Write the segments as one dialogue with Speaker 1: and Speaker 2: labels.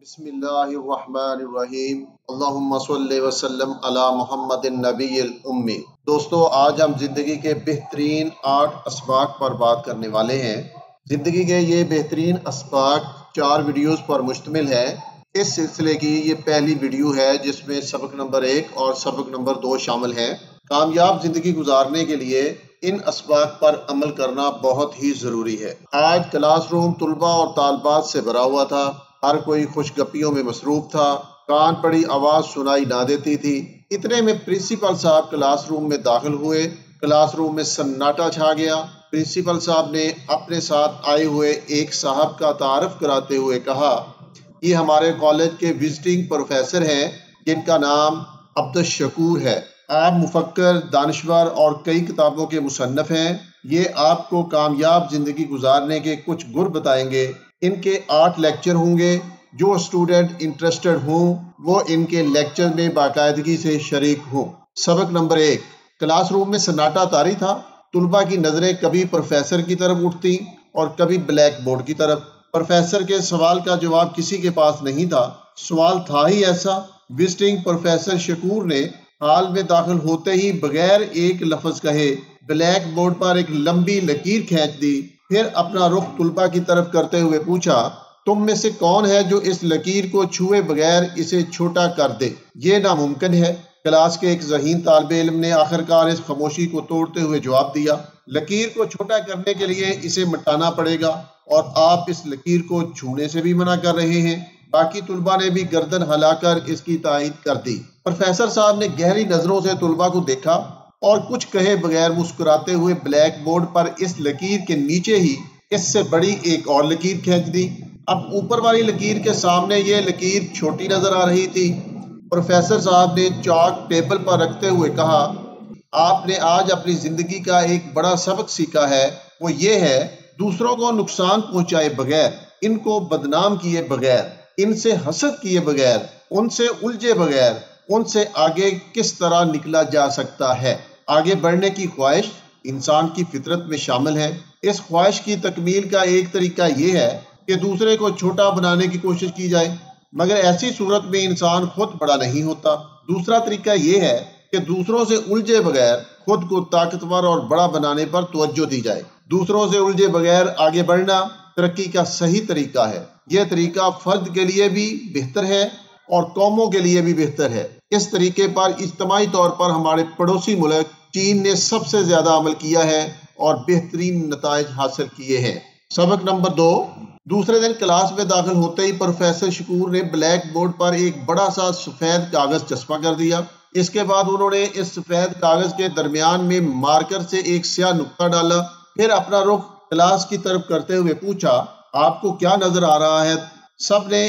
Speaker 1: بسم اللہ الرحمن الرحیم اللہم صلی وسلم علی محمد النبی الامی۔ دوستو، آج ہم زندگی کے بہترین 8 اسباق پر بات کرنے والے ہیں۔ زندگی کے یہ بہترین اسباق 4 ویڈیوز پر مشتمل ہے۔ اس سلسلے کی یہ پہلی ویڈیو ہے جس میں سبق نمبر 1 اور سبق نمبر 2 شامل ہیں۔ کامیاب زندگی گزارنے کے لیے ان اسباق پر عمل کرنا بہت ہی ضروری ہے۔ آج کلاس روم طلباء اور طالبات سے بھرا ہوا تھا۔ ہر کوئی خوش گپیوں میں مصروف تھا، کان پڑی آواز سنائی نہ دیتی تھی۔ اتنے میں پرنسپل صاحب کلاس روم میں داخل ہوئے۔ کلاس روم میں سناٹا چھا گیا۔ پرنسپل صاحب نے اپنے ساتھ آئے ہوئے ایک صاحب کا تعارف کراتے ہوئے کہا، یہ ہمارے کالج کے وزٹنگ پروفیسر ہیں جن کا نام عبدالشکور ہے۔ آپ مفکر، دانشور اور کئی کتابوں کے مصنف ہیں۔ یہ آپ کو کامیاب زندگی گزارنے کے کچھ گر بتائیں گے۔ ان کے 8 لیکچر ہوں گے۔ جو اسٹوڈنٹ انٹرسٹڈ ہوں وہ ان کے لیکچر میں باقاعدگی سے شریک ہوں۔ سبق نمبر 1۔ کلاس روم میں سناٹا طاری تھا۔ طلباء کی نظریں کبھی پروفیسر کی طرف اٹھتی اور کبھی بلیک بورڈ کی طرف۔ پروفیسر کے سوال کا جواب کسی کے پاس نہیں تھا۔ سوال تھا ہی ایسا۔ وزٹنگ پروفیسر شکور نے ہال میں داخل ہوتے ہی بغیر ایک لفظ کہے بلیک بورڈ پر ایک لمبی لکیر کھینچ دی، پھر اپنا رخ طلباء کی طرف کرتے ہوئے پوچھا، تم میں سے کون ہے جو اس لکیر کو چھوئے بغیر اسے چھوٹا کر دے؟ یہ ناممکن ہے۔ کلاس کے ایک ذہین طالب علم نے آخرکار اس خاموشی کو توڑتے ہوئے جواب دیا، لکیر کو چھوٹا کرنے کے لیے اسے مٹانا پڑے گا، اور آپ اس لکیر کو چھونے سے بھی منع کر رہے ہیں۔ باقی طلباء نے بھی گردن ہلا کر اس کی تائید کر دی۔ پروفیسر صاحب نے گہری نظروں سے طلباء کو دیکھا اور کچھ کہے بغیر مسکراتے ہوئے بلیک بورڈ پر اس لکیر کے نیچے ہی اس سے بڑی ایک اور لکیر کھینچ دی۔ اب اوپر والی لکیر کے سامنے یہ لکیر چھوٹی نظر آ رہی تھی۔ پروفیسر صاحب نے چاک ٹیبل پر رکھتے ہوئے کہا، آپ نے آج اپنی زندگی کا ایک بڑا سبق سیکھا ہے، وہ یہ ہے دوسروں کو نقصان پہنچائے بغیر، ان کو بدنام کیے بغیر، ان سے حسد کیے بغیر، ان سے الجھے بغیر، ان سے آگے کس طرح نکلا جا سکتا ہے۔ آگے بڑھنے کی خواہش انسان کی فطرت میں شامل ہے۔ اس خواہش کی تکمیل کا ایک طریقہ یہ ہے کہ دوسرے کو چھوٹا بنانے کی کوشش کی جائے، مگر ایسی صورت میں انسان خود بڑا نہیں ہوتا۔ دوسرا طریقہ یہ ہے کہ دوسروں سے الجھے بغیر خود کو طاقتور اور بڑا بنانے پر توجہ دی جائے۔ دوسروں سے الجھے بغیر آگے بڑھنا ترقی کا صحیح طریقہ ہے۔ یہ طریقہ فرد کے لیے بھی بہتر ہے اور قوموں کے لیے بھی بہتر ہے۔ اس طریقے پر اجتماعی طور پر ہمارے پڑوسی ملک چین نے سب سے زیادہ عمل کیا ہے اور بہترین نتائج حاصل کیے ہیں۔ سبق نمبر 2۔ دوسرے دن کلاس میں داخل ہوتے ہی پروفیسر شکور نے بلیک بورڈ پر ایک بڑا سا سفید کاغذ چسپاں کر دیا۔ اس کے بعد انہوں نے اس سفید کاغذ کے درمیان میں مارکر سے ایک سیاہ نقطہ ڈالا، پھر اپنا رخ کلاس کی طرف کرتے ہوئے پوچھا، آپ کو کیا نظر آ رہا ہے؟ سب نے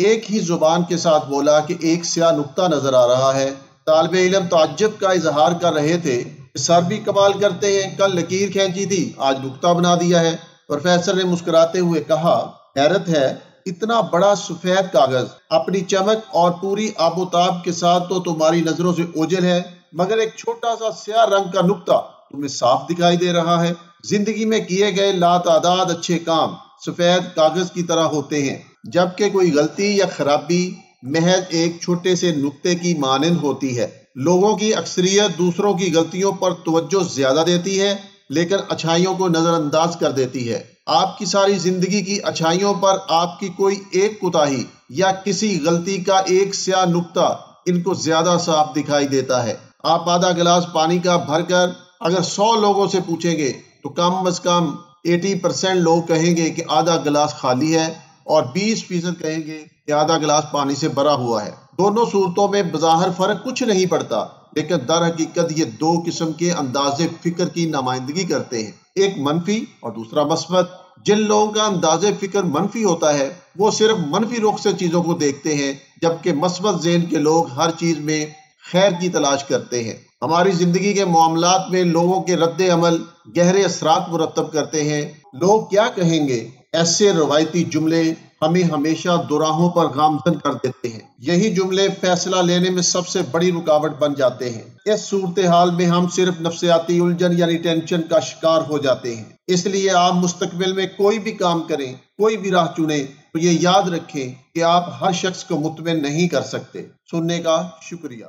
Speaker 1: ایک ہی زبان کے ساتھ بولا کہ ایک سیاہ نقطہ نظر آ رہا ہے۔ طالب علم تعجب کا اظہار کر رہے تھے، سر بھی کمال کرتے ہیں، کل لکیر کھینچی تھی، آج نقطہ بنا دیا ہے۔ پروفیسر نے مسکراتے ہوئے کہا، حیرت ہے، اتنا بڑا سفید کاغذ اپنی چمک اور پوری آب و تاب کے ساتھ تو تمہاری نظروں سے اوجھل ہے، مگر ایک چھوٹا سا سیاہ رنگ کا نقطہ تمہیں صاف دکھائی دے رہا ہے۔ زندگی میں کیے گئے لاتعداد اچھے کام سفید کاغذ کی طرح ہوتے ہیں، جبکہ کوئی غلطی یا خرابی محض ایک چھوٹے سے نقطے کی مانند ہوتی ہے۔ لوگوں کی اکثریت دوسروں کی غلطیوں پر توجہ زیادہ دیتی ہے لیکن اچھائیوں کو نظر انداز کر دیتی ہے۔ آپ کی ساری زندگی کی اچھائیوں پر آپ کی کوئی ایک کوتاہی یا کسی غلطی کا ایک سیاہ نقطہ ان کو زیادہ صاف دکھائی دیتا ہے۔ آپ آدھا گلاس پانی کا بھر کر اگر 100 لوگوں سے پوچھیں گے تو کم از کم 80% لوگ کہیں گے کہ آدھا گلاس خالی ہے اور 20% کہیں گے کہ آدھا گلاس پانی سے بھرا ہوا ہے۔ دونوں صورتوں میں بظاہر فرق کچھ نہیں پڑتا، لیکن در حقیقت یہ 2 قسم کے انداز فکر کی نمائندگی کرتے ہیں، ایک منفی اور دوسرا مثبت۔ جن لوگوں کا انداز فکر منفی ہوتا ہے وہ صرف منفی رخ سے چیزوں کو دیکھتے ہیں، جبکہ مثبت ذہن کے لوگ ہر چیز میں خیر کی تلاش کرتے ہیں۔ ہماری زندگی کے معاملات میں لوگوں کے رد عمل گہرے اثرات مرتب کرتے ہیں۔ لوگ کیا کہیں گے؟ ایسے روایتی جملے ہمیں ہمیشہ دوراہوں پر گامزن کر دیتے ہیں۔ یہی جملے فیصلہ لینے میں سب سے بڑی رکاوٹ بن جاتے ہیں۔ اس صورتحال میں ہم صرف نفسیاتی الجھن یعنی ٹینشن کا شکار ہو جاتے ہیں۔ اس لیے آپ مستقبل میں کوئی بھی کام کریں، کوئی بھی راہ چنیں تو یہ یاد رکھیں کہ آپ ہر شخص کو مطمئن نہیں کر سکتے۔ سننے کا شکریہ۔